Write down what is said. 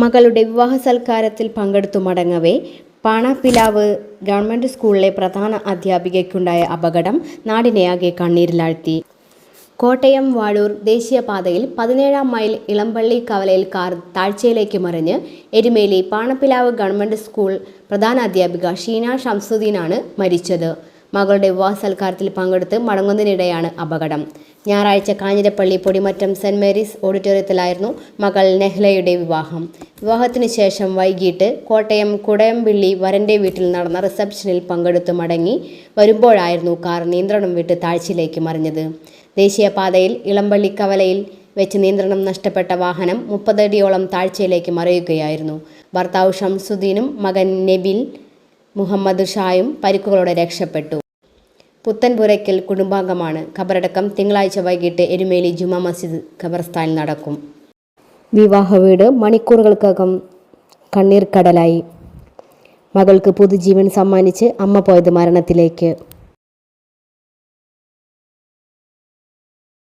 മകളുടെ വിവാഹ സൽക്കാരത്തിൽ പങ്കെടുത്തു മടങ്ങവേ പാണപ്പിലാവ് ഗവൺമെന്റ് സ്കൂളിലെ പ്രധാന അധ്യാപികയ്ക്കുണ്ടായ അപകടം നാടിനെയാകെ കണ്ണീരിലാഴ്ത്തി. കോട്ടയം വാഴൂർ ദേശീയപാതയിൽ 17-ാം മൈൽ ഇളമ്പള്ളി കവലയിൽ കാർ താഴ്ചയിലേക്ക് മറിഞ്ഞ് എരുമേലി പാണപ്പിലാവ് ഗവൺമെന്റ് സ്കൂൾ പ്രധാനാധ്യാപിക ഷീന ഷംസുദ്ദീനാണ് മരിച്ചത്. മകളുടെ വിവാഹ സൽക്കാരത്തിൽ പങ്കെടുത്ത് മടങ്ങുന്നതിനിടെയാണ് അപകടം. ഞായറാഴ്ച കാഞ്ഞിരപ്പള്ളി പൊടിമറ്റം സെന്റ് മേരീസ് ഓഡിറ്റോറിയത്തിലായിരുന്നു മകൾ നെഹ്ലയുടെ വിവാഹം. വിവാഹത്തിന് ശേഷം വൈകിട്ട് കോട്ടയം കുടയംപിള്ളി വരന്റെ വീട്ടിൽ നടന്ന റിസപ്ഷനിൽ പങ്കെടുത്ത് മടങ്ങി വരുമ്പോഴായിരുന്നു കാർ നിയന്ത്രണം വിട്ട് താഴ്ചയിലേക്ക് മറിഞ്ഞത്. ദേശീയപാതയിൽ ഇളമ്പള്ളി കവലയിൽ വെച്ച് നിയന്ത്രണം നഷ്ടപ്പെട്ട വാഹനം 30 അടിയോളം താഴ്ചയിലേക്ക് മറിയുകയായിരുന്നു. ഭർത്താവ് ഷംസുദ്ദീനും മകൻ നബിൽ മുഹമ്മദ് ഷായും പരിക്കുകളോടെ രക്ഷപ്പെട്ടു. പുത്തൻപുരയ്ക്കൽ കുടുംബാംഗമാണ്. ഖബറടക്കം തിങ്കളാഴ്ച വൈകിട്ട് എരുമേലി ജുമാ മസ്ജിദ് ഖബർസ്ഥാനിൽ നടക്കും. വിവാഹ വീട് മണിക്കൂറുകൾക്കകം കണ്ണീർ കടലായി. മകൾക്ക് പുതുജീവൻ സമ്മാനിച്ച് അമ്മ പോയത് മരണത്തിലേക്ക്.